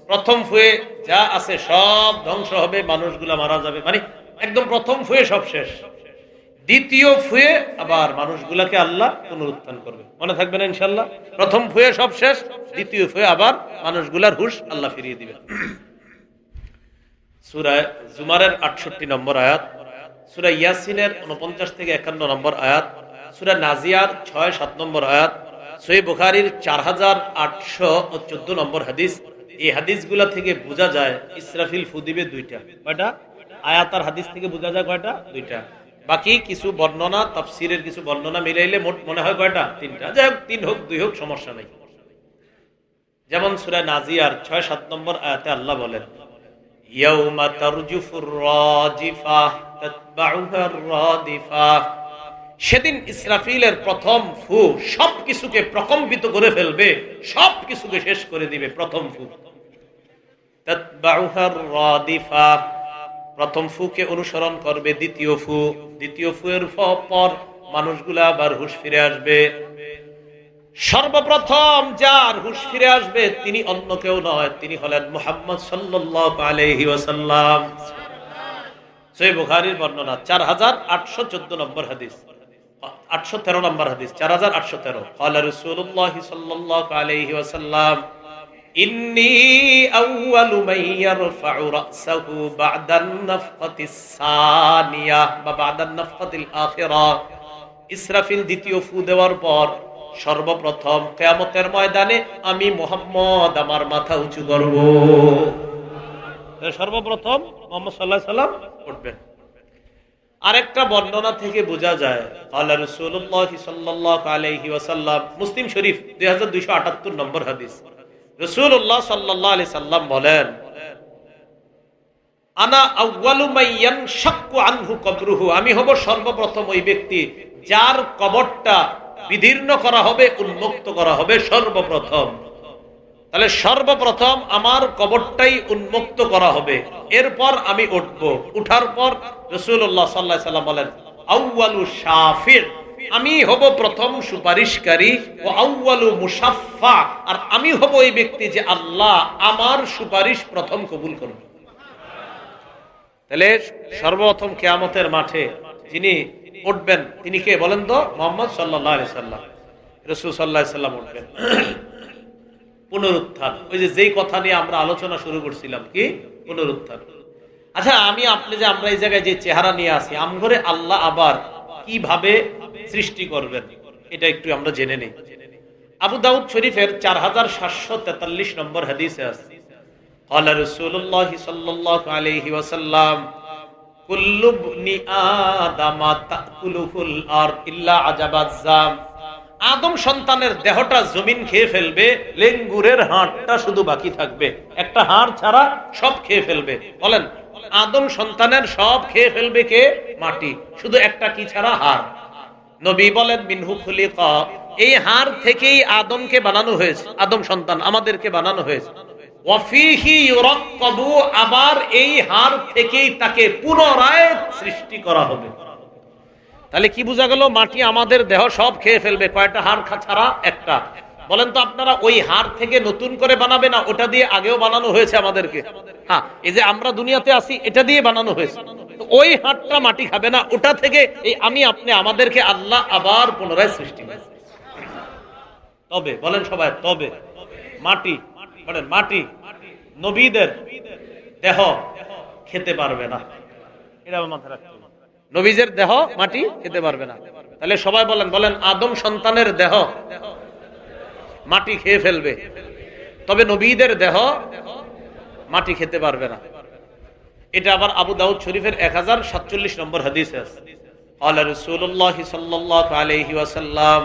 প্রথম ফুয়ে যা আছে সব ধ্বংস হবে, মানুষগুলা মারা যাবে, মানে একদম প্রথম ফুয়ে সব শেষ। দ্বিতীয় ফুয়ে আবার মানুষগুলাকে আল্লাহ পুনরুত্থান করবে, মনে থাকবে না ইনশাল্লাহ? প্রথম ফুয়ে সব শেষ, দ্বিতীয় ফুয়ে আবার মানুষগুলার হুশ আল্লাহ ফিরিয়ে দিবে। সূরা জুমারের 68 নম্বর আয়াত, সূরা ইয়াসিনের 49 থেকে 51 নম্বর আয়াত, সূরা নাজিয়ার 6-7 নম্বর আয়াত, সহিহ বুখারীর 4814 নম্বর হাদিস। এই হাদিসগুলা থেকে বোঝা যায় ইসরাফিল ফু দিবে দুইটা। কয়টা? আয়াত আর হাদিস থেকে বোঝা যায় কয়টা? দুইটা। বাকি কিছু বর্ণনা, তাফসীরের কিছু বর্ণনা মিলাইলে মোট মনে হয় কয়টা? তিনটা। যাই হোক, তিন হোক দুই হোক সমস্যা নাই। যেমন সূরা নাজিয়ার 6-7 নম্বর আয়াতে আল্লাহ বলেন, ইয়াউমা তারজুফুর রাজিফা তাতবাউহার রাদিফা। সেদিন ইসরাফিলের প্রথম ফু সবকিছুকে প্রকম্পিত করে ফেলবে, সবকিছুকে শেষ করে দিবে। প্রথম ফু তাতবাউহার রাদিফা, প্রথম ফুকে অনুসরণ করবে দ্বিতীয় ফু, দ্বিতীয় ফুয়ের পর মানুষগুলা আবার হুশ ফিরে আসবে। সর্বপ্রথম যার হুশ ফিরে আসবে তিনি অন্য কেউ নয়, তিনি হলেন মুহাম্মদ সাল্লাল্লাহু আলাইহি ওয়াসাল্লাম। সহিহ বুখারীর বর্ণনা 4814 নম্বর হাদিস, 813 নম্বর হাদিস, 4813। ক্বালা রাসূলুল্লাহ সাল্লাল্লাহু আলাইহি ওয়াসাল্লাম, ইন্নী আউয়ালু মান ইয়ারফাউ রাসাহু বা'দান নাফখাতিস সানিয়া বা বা'দান নাফখাতিল আখিরা। ইসরাফিল দ্বিতীয় ফু দেওয়ার পর সর্বপ্রথম কিয়ামতের ময়দানে আমি মুহাম্মদ আমার মাথা উঁচু করব। সর্বপ্রথম মুহাম্মদ সাল্লাল্লাহু আলাইহি সাল্লাম উঠবেন। আরেকটা বর্ণনা থেকে বোঝা যায়, ক্বালা রাসূলুল্লাহ সাল্লাল্লাহু আলাইহি ওয়াসাল্লাম, মুসলিম শরীফ 2278 নম্বর হাদিস। রাসূলুল্লাহ সাল্লাল্লাহু আলাইহি সাল্লাম বলেন, আনা আউয়ালু মান ইয়ানশাক্কু আনহু কবরুহু, আমি হব সর্বপ্রথম ওই ব্যক্তি যার কবরটা বিদীর্ণ করা হবে, উন্মুক্ত করা হবে সর্বপ্রথম। তাহলে সর্বপ্রথম আমার কবরটাই উন্মুক্ত করা হবে, এরপর আমি উঠব। উঠার পর রাসূলুল্লাহ সাল্লাল্লাহু আলাইহি সাল্লাম বলেন, আউয়ালু শাফির, আমি হব প্রথম সুপারিশকারী, ও আউয়ালু মুশাফফা, আর আমি হব ওই ব্যক্তি যে আল্লাহ আমার সুপারিশ প্রথম কবুল করবে। তাহলে সর্বপ্রথম কিয়ামতের মাঠে যিনি উঠবেন তিনি কে বলেন তো? মুহাম্মদ সাল্লাল্লাহু আলাইহি সাল্লাম। রাসূল সাল্লাল্লাহু আলাইহি সাল্লাম উঠবেন। পুনরুত্থান, ওই যে যেই কথা নিয়ে আমরা আলোচনা শুরু করছিলাম, কি? পুনরুত্থান। আচ্ছা, আমরা এই জায়গায় যে চেহারা নিয়ে আসি, আমঘরে আল্লাহ আবার কিভাবে সৃষ্টি করবেন এটা একটু আমরা জেনে নেই। আবু দাউদ শরীফের 4743 নম্বর হাদিসে আছে, ক্বালা রাসূলুল্লাহ সাল্লাল্লাহু আলাইহি ওয়াসাল্লাম, কুল্লু ইবনি আদামা তাকুলুল আরদ ইল্লা আজাবাজ্জাম। আদম সন্তানের দেহটা জমিন খেয়ে ফেলবে, লেঙ্গুরের হাড়টা শুধু বাকি থাকবে। একটা হাড় ছাড়া সব খেয়ে ফেলবে। বলেন, আদম সন্তানের সব খেয়ে ফেলবে কে? মাটি, শুধু একটা কি ছাড়া? হাড়। নবী বলেন, মিনহু খুলিকা, এই হাড় থেকেই আদমকে বানানো হয়েছে, আদম সন্তান আমাদেরকে বানানো হয়েছে। ওয়াফিহি ইউরাক্কাবু, আবার এই হাড় থেকেই তাকে পুনরায় সৃষ্টি করা হবে। তাহলে কি বোঝা গেল? মাটি আমাদের দেহ সব খেয়ে ফেলবে, কয়টা হাড় ছাড়া? একটা। বলেন তো আপনারা, ওই হাড় থেকে নতুন করে বানাবে না? ওটা দিয়ে আগেও বানানো হয়েছে আমাদেরকে। হ্যাঁ, এই যে আমরা দুনিয়াতে আসি এটা দিয়ে বানানো হয়েছে। ওই হাড়টা মাটি খাবে না, ওটা থেকে এই আমি আপনি আমাদেরকে আল্লাহ আবার পুনরায় সৃষ্টি করে। তবে বলেন সবাই, তবে মাটি, বলেন মাটি নবীদের দেহ খেতে পারবে না, এটা আমার মাথায় রাখতে হবে। নবীদের দেহ মাটি খেতে পারবে না। তাহলে সবাই বলেন আদম সন্তানের দেহ মাটি খেয়ে ফেলবে, তবে নবীদের দেহ মাটি খেতে পারবে না। এটা আবার আবু দাউদ শরীফের 1047 নম্বর হাদিসে আছে। قال رسول الله صلى الله عليه وسلم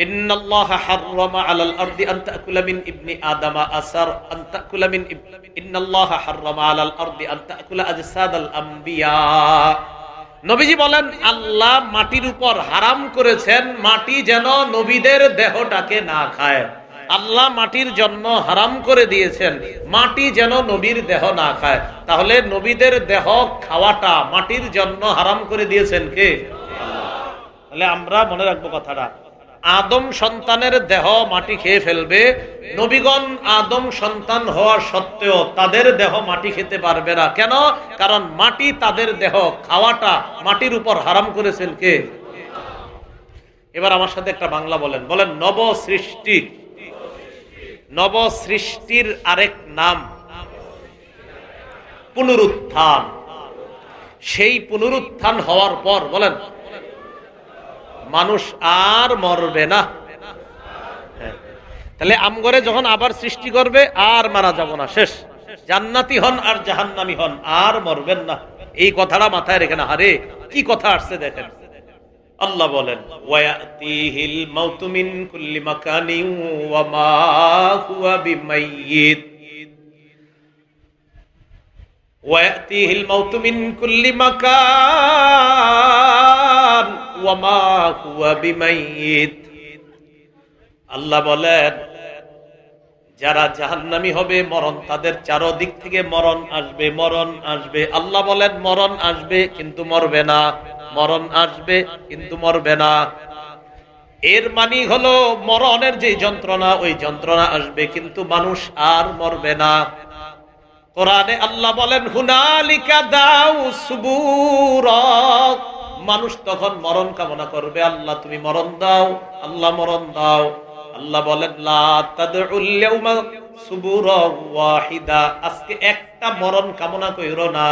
إن الله حرم على الأرض أن تأكل من ابن آدم أثر أن تأكل من إن الله حرم على الأرض أن تأكل أجساد الأنبياء নবীজি বলেন আল্লাহ মাটির উপর হারাম করেছেন মাটি যেন নবীদের দেহটাকে না খায়। আল্লাহ মাটির জন্য হারাম করে দিয়েছেন মাটি যেন নবীর দেহ না খায়। তাহলে নবীদের দেহ খাওয়াটা মাটির জন্য হারাম করে দিয়েছেন কে? আল্লাহ। তাহলে আমরা মনে রাখবো কথাটা, আদম সন্তানের দেহ মাটি খেয়ে ফেলবে, নবীগণ আদম সন্তান হওয়া সত্ত্বেও তাদের দেহ মাটি খেতে পারবে না। কেন? কারণ মাটি তাদের দেহ খাওয়াটা মাটির উপর হারাম করেছেন কে? এবার আমার সাথে একটা বাংলা বলেন, বলেন নব সৃষ্টি। নব সৃষ্টির আরেক নাম পুনরুত্থান। সেই পুনরুত্থান হওয়ার পর বলেন মানুষ আর মরবে না। তাহলে আমগরে যখন আবার সৃষ্টি করবে আর মারা যাব না, শেষ। জান্নাতি হন আর জাহান্নামী হন, আর মরবেন না। এই কথাটা মাথায় রেখে না। আরে কি কথা আসছে দেখেন, আল্লাহ বলেন ওয়ায়াতিহিল মাউতু মিন কুল্লি মাকানিন ওয়া মা হুয়া বিমাইয়িত। ওয়ায়াতিহিল মাউতু মিন কুল্লি মাকান ওয়া মা হুয়া বিমাইয়িত। আল্লাহ বলেন যারা জাহান্নামী হবে মরণ তাদের চারদিক থেকে মরণ আসবে, মরণ আসবে। আল্লাহ বলেন মরণ আসবে কিন্তু মরবে না, মরণ আসবে কিন্তু মরবে না। এর মানে হলো মরণের যে যন্ত্রণা ওই যন্ত্রণা আসবে কিন্তু মানুষ আর মরবে না। কোরআনে আল্লাহ বলেন হুনালিকা দাউ সুবুরা। মানুষ তখন মরণ কামনা করবে, আল্লাহ তুমি মরণ দাও, আল্লাহ মরণ দাও। আল্লাহ বলেন লা তাদউল ইয়াউমা সুবুরা ওয়াহিদা। আজকে একটা মরণ কামনা কইরো না,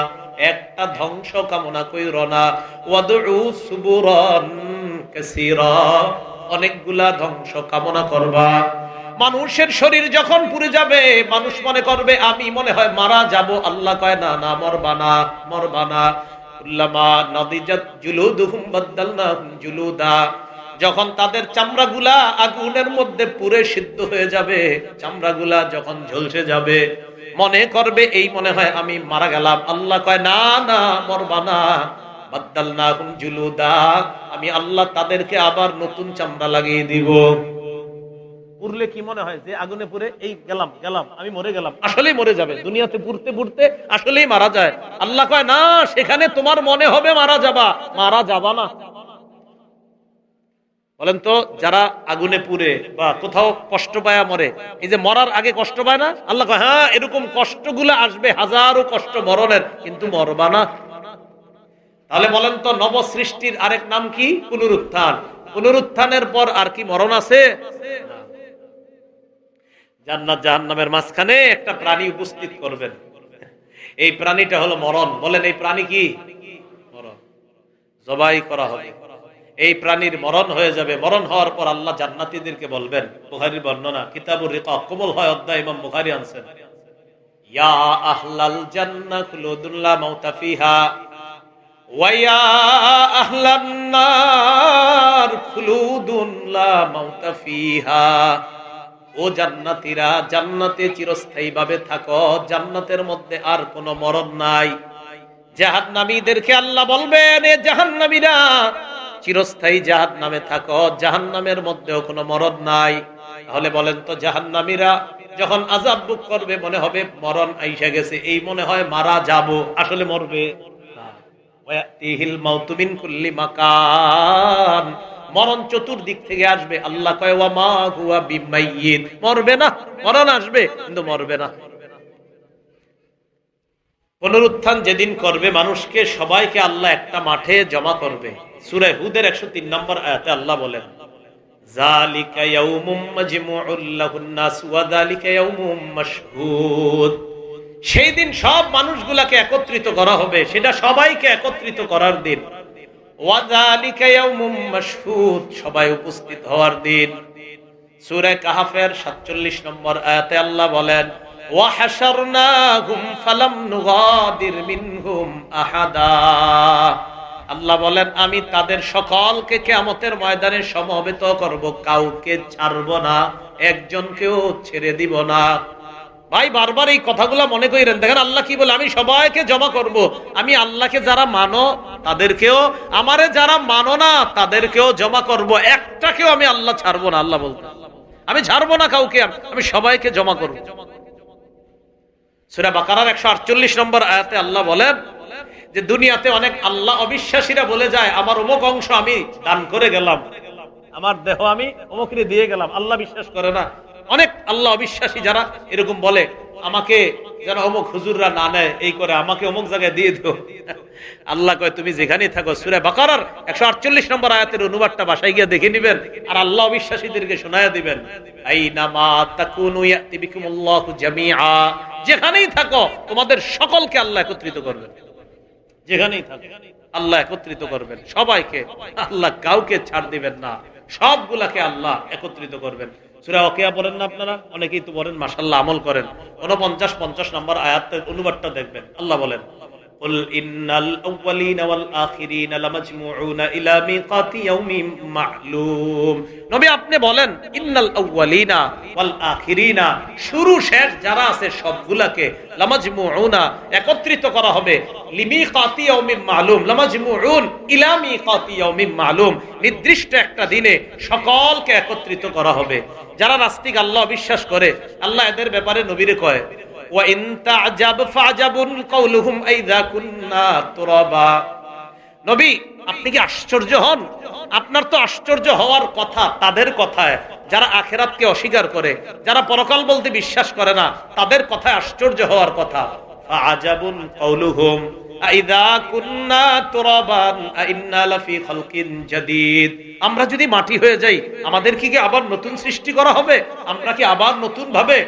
একটা ধ্বংস কামনা কইরো না। ওয়াদউ সুবুরান কাসীরা। অনেকগুলা ধ্বংস কামনা করবা। মানুষের শরীর যখন পুড়ে যাবে মানুষ মনে করবে আমি মনে হয় মারা যাব। আল্লাহ কয় না, না মরবা না, মরবা না। কুল্লামা নাদিজাত জুলুদুহুম বাদদালনাহুম জুলুদা। যখন তাদের চামড়াগুলা আগুনের মধ্যে পুড়ে সিদ্ধ হয়ে যাবে, চামড়াগুলা যখন ঝলসে যাবে মনে করবে এই মনে হয় আমি মারা গেলাম। আল্লাহ কয় না, না মরবা না। বাদদালনাহুম জুলুদা। আমি আল্লাহ তাদেরকে আবার নতুন চামড়া লাগিয়ে দিব। পুরলে কি মনে হয় যে আগুনে পুড়ে এই গেলাম গেলাম আমি মরে গেলাম, আসলেই মরে যাবে। দুনিয়াতে পুড়তে পুড়তে আসলেই মারা যায়। আল্লাহ কয় না, সেখানে তোমার মনে হবে মারা যাবা, মারা যাবা না। বলেন তো যারা আগুনে পুড়ে বা কোথাও কষ্ট পায়া মরে, এই যে মরার আগে কষ্ট পায় না? আল্লাহ কয় হ্যাঁ এরকম কষ্টগুলো আসবে, হাজারো কষ্ট মরণের, কিন্তু মরবা না। তাহলে বলেন তো নব সৃষ্টির আরেক নাম কি? পুনরুত্থান। পুনরুত্থানের পর আর কি মরণ আছে? জান্নাত জাহান্নামের মাঝখানে একটা প্রাণী উপস্থিত করবেন, এই প্রাণীটা হলো মরণ। বলেন এই প্রাণী কি? মরণ। জবাই করা হবে, এই প্রাণীর মরণ হয়ে যাবে। মরণ হওয়ার পর আল্লাহ জান্নাতীদেরকে বলবেন, বুখারীর বর্ণনা, কিতাবুর রিকাক কবুল হয় অধ্যায় ইমাম বুখারী আনছেন, ইয়া আহলাল জান্নাহ খুলুদুন লা মাউতা ফিহা ওয়া ইয়া আহলান নার খুলুদুন লা মাউতা ফিহা। ও জান্নাতীরা, জান্নাতে চিরস্থায়ী ভাবে থাকো, জান্নাতের মধ্যে আর কোনো মরণ নাই। জাহান্নামীদেরকে আল্লাহ বলবেন এ জাহান্নামীরা চিরস্থায়ী জাহান্নামে থাকো, জাহান্নামের মধ্যেও কোনো মরণ নাই। তাহলে বলেন তো জাহান্নামীরা যখন আযাব ভোগ করবে মনে হবে মরণ আইসা গেছে, এই মনে হয় মারা যাব, আসলে মরবে না। ওয়াতিহিল মাউতু মিন কুল্লি মাকান। মরণ চতুর্দিক থেকে আসবে। আল্লাহ কয় ওয়া মা হুয়া বিমাইয়িত। মরবে না, মরণ আসবে কিন্তু মরবে না। পুনরুত্থান যেদিন করবে মানুষকে, সবাইকে আল্লাহ একটা মাঠে জমা করবে। সূরা হুদের 103 নম্বর আয়াতে আল্লাহ বলেন যালিকা ইয়াউমুম মাজমুউল লাহুন নাস ওয়া যালিকা ইয়াউমুম মাশহুদ। সেই দিন সব মানুষগুলাকে একত্রিত করা হবে, সেটা সবাইকে একত্রিত করার দিন। ওয়া যালিকা ইয়াউমুম মাশহুদ, সবাই উপস্থিত হওয়ার দিন। সূরা কাহফের 47 নম্বর আয়াতে আল্লাহ বলেন ওয়া হাশারনাহুম ফালাম নুগাদির মিনহুম আহাদা। আল্লাহ বলেন আমি তাদের সকলকে কিয়ামতের ময়দানে সমবেত করব, কাউকে ছাড়ব না, একজনকেও ছেড়ে দিব না। ভাই বারবার এই কথাগুলো মনে করেন, দেখেন আল্লাহ কি বলে, আমি সবাইকে জমা করব। আমি আল্লাহকে যারা মানো তাদেরকেও, আমারে যারা মানো না তাদেরকেও জমা করব, একটাকেও আমি আল্লাহ ছাড়বো না। আল্লাহ বলতে আমি ছাড়বো না কাউকে, আমি সবাইকে জমা করব। সূরা বাকারার 148 নম্বর আয়াতে আল্লাহ বলেন যে দুনিয়াতে অনেক আল্লাহ অবিশ্বাসীরা বলে যায় আমার অমুক অংশ আমি দান করে গেলাম, আমার দেহ আমি অমুকরে দিয়ে গেলাম। আল্লাহ বিশ্বাস করে না। অনেক আল্লাহ অবিশ্বাসী যারা এরকম বলে আমাকে যেন অমুক হুজুররা না নেয়, এই করে আমাকে অমুক জায়গায় দিয়ে দিও। আল্লাহ কয় তুমি যেখানেই থাকো, সূরা বাকারার 148 নম্বর আয়াতের অনুবাদটা বাসায় গিয়ে দেখে নিবেন আর আল্লাহ অবিশ্বাসীদেরকে শোনায়া দিবেন, আইনামা তাকুনু ইয়াতি বিকুমুল্লাহু জামিআ, যেখানেই থাকো তোমাদের সকলকে আল্লাহ একত্রিত করবেন। যেখানেই থাকো আল্লাহ একত্রিত করবেন সবাইকে, আল্লাহ কাউকে ছাড় দিবেন না, সবগুলাকে আল্লাহ একত্রিত করবেন। সূরা ওয়াকিয়া পড়েন না আপনারা? অনেকেই তো পড়েন, মাশাআল্লাহ আমল করেন। 49-50 নম্বর আয়াতের অনুবাদটা দেখবেন। আল্লাহ বলেন কুল ইন্নাল আউয়ালিনা ওয়াল আখিরিনা লামাজমুউনা ইলা মিকাতি ইয়াউমিন মা'লুম। নবী আপনি বলেন ইন্নাল আউয়ালিনা ওয়াল আখিরিনা, শুরু শেষ যারা আছে সবগুলাকে লামাজমুউনা একত্রিত করা হবে লিমিকাতি ইয়াউমিন মা'লুম, লামাজমুউন ইলা মিকাতি ইয়াউমিন মা'লুম, নির্দিষ্ট একটা দিনে সকলকে একত্রিত করা হবে। যারা নাস্তিক আল্লাহ বিশ্বাস করে, আল্লাহ এদের ব্যাপারে নবীরে কয় وَإِن تَعْجَبْ فَعْجَبٌ قَوْلُهُمْ أَإِذَا كُنَّا تُرَابًا। নবী আপনি কি আশ্চর্য হন? আপনার তো আশ্চর্য হওয়ার কথা তাদের কথায়, যারা আখিরাতকে অস্বীকার করে, যারা পরকাল বলতে বিশ্বাস করে না, তাদের কথায় আশ্চর্য হওয়ার কথা। ফাআজাবুন কাউলুহুম আইযা কুন্না তুরাবান আইন্না লাফি খালকিন জাদীদ। আমরা যদি মাটি হয়ে যাই আমাদের কি আবার নতুন সৃষ্টি করা হবে? আমরা কি আবার নতুন ভাবে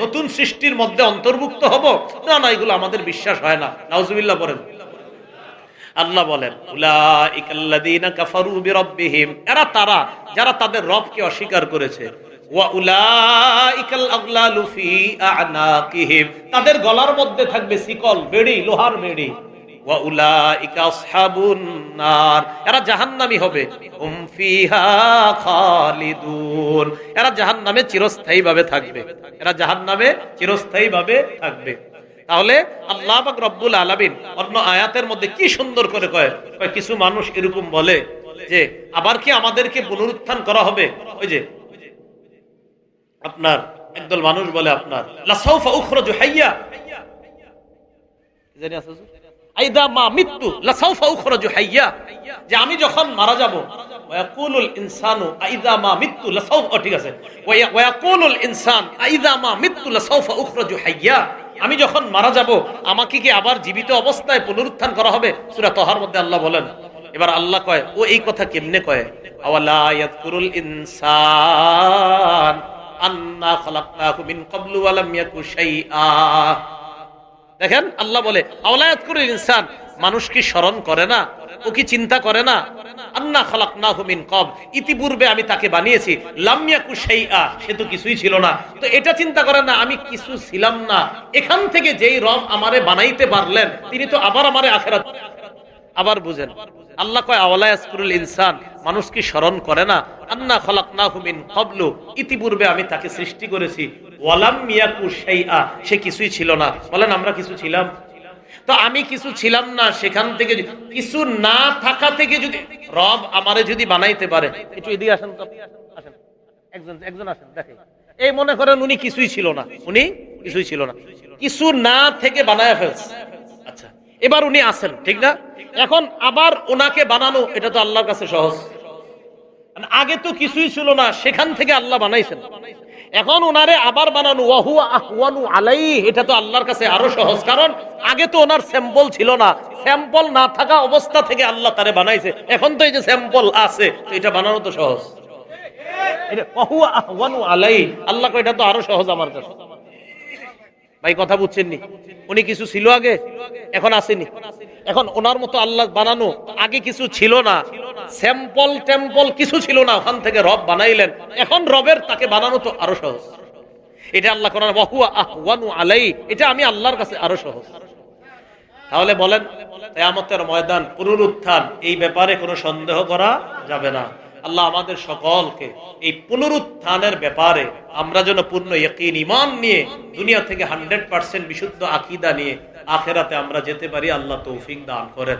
নতুন সৃষ্টির মধ্যে অন্তর্ভুক্ত হব? না না, এগুলো আমাদের বিশ্বাস হয় না। নাউজুবিল্লাহ বলেন। আল্লাহ বলেন উলাইকাল্লাযীনা কাফারু বিরাব্বিহিম, এরা তারা যারা তাদের রবকে অস্বীকার করেছে। ওয়া উলাইকাল আগলালু ফি আ'নাকিহিম, তাদের গলার মধ্যে থাকবে শিকল, বেড়ি, লোহার বেড়ি। ওয়া উলাইকা আসহাবুন নার, এরা জাহান্নামী হবে। হুম ফিহা খালিদুন, এরা জাহান্নামে চিরস্থায়ীভাবে থাকবে। এরা জাহান্নামে চিরস্থায়ীভাবে থাকবে। তাহলে আল্লাহ পাক রব্বুল আলামিন অন্য আয়াতের মধ্যে কি সুন্দর করে কয়, কিছু মানুষ এরকম বলে যে আবার কি আমাদেরকে পুনরুত্থান করা হবে? ওই যে আপনার একদল মানুষ বলে আপনার লাসাউফা উখরাজু হাইয়া, জানি আছে আইদা মা মিতু লাসাউফা উখরাজু হাইয়া, যে আমি যখন মারা যাব, ওয়ায়াকুলুল ইনসানু আইদা মা মিতু লাসাউফা, ঠিক আছে, ওয়ায়াকুলুল ইনসান আইদা মা মিতু লাসাউফা উখরাজু হাইয়া, আমি যখন মারা যাব আমাকে কি আবার জীবিত অবস্থায় পুনরুত্থান করা হবে? সূরা তাহার মধ্যে আল্লাহ বলেন। এবার আল্লাহ কয় ও এই কথা কেমনে কয়? আওয়ালা ইয়াযকুরুল ইনসান আন্না খালাকনাহু মিন ক্বাবলু ওয়া লাম ইয়াকু শাইআ। দেখেন আল্লাহ বলে আওয়ালা ইয়াযকুরুল ইনসান, মানুষ কি স্মরণ করে না? ও কি চিন্তা করে না? আন্না খালাকনাহু মিন ক্বাব, ইতিপূর্বে আমি তাকে বানিয়েছি। লাম ইয়াকু শাইআ, সে তো কিছুই ছিল না। তো এটা চিন্তা করে না আমি কিছু ছিলাম না, এখান থেকে যেই রব আমারে বানাইতে পারলেন তিনি তো আবার আমারে আখিরাত। আবার বুঝেন আল্লাহ কয় আওয়ালা ইয়াযকুরুল ইনসান, মানুষ কি স্মরণ করে না? আন্না খালাকনাহু মিন ক্বাবলু, ইতিপূর্বে আমি তাকে সৃষ্টি করেছি। ওয়া লাম ইয়াকু শাইআ, সে কিছুই ছিল না। বলেন আমরা কিছু ছিলাম? তো আমি কিছু ছিলাম না, সেখান থেকে কিছু না থাকা থেকে যদি রব আমারে যদি বানাইতে পারে, একটু এদিকে আসেন তো, আসেন একজন আসেন, দেখেন এই মনে করেন উনি কিছুই ছিল না, উনি কিছুই ছিল না, কিছু না থেকে বানায়া ফেলছে। আচ্ছা এবার উনি আছেন, ঠিক না? এখন আবার ওনাকে বানানো এটা তো আল্লাহর কাছে সহজ। আগে তো কিছুই ছিল না, সেখান থেকে আল্লাহ বানাইছেন। এখন ওনারে আবার বানানো ওয়াহুয়া আহওয়ানু আলাইহি, এটা তো আল্লাহর কাছে আরো সহজ, কারণ আগে তো ওনার স্যাম্পল ছিল না। স্যাম্পল না থাকা অবস্থা থেকে আল্লাহ তারে বানাইছে, এখন তো এই যে স্যাম্পল আছে, তো এটা বানানো তো সহজ। এটা ওয়াহুয়া আহওয়ানু আলাইহি, আল্লাহ কয় এটা তো আরো সহজ আমার কাছে। ভাই কথা বুঝছেন নি? উনি কিছু ছিল আগে, এখন আসেনি। এখন ওনার মতো আল্লাহ বানানো, আগে কিছু ছিল না, স্যাম্পল টেম্পল কিছু ছিল না, ওখান থেকে রব বানাইলেন। এখন রবের তাকে বানানো তো আরো সহজ। এটা আল্লাহ কোরআন ওয়াহুয়া আহওয়ানু আলাইহি, এটা আমি আল্লাহর কাছে আরো সহজ। তাহলে বলেন কিয়ামতের ময়দান, পুনরুত্থান, এই ব্যাপারে কোনো সন্দেহ করা যাবে না। আল্লাহ আমাদের সকলকে এই পুনরুত্থানের ব্যাপারে আমরা যেন পূর্ণ ইয়াকিন ঈমান নিয়ে দুনিয়া থেকে 100% বিশুদ্ধ আকীদা নিয়ে আখিরাতে আমরা যেতে পারি, আল্লাহ তৌফিক দান করেন।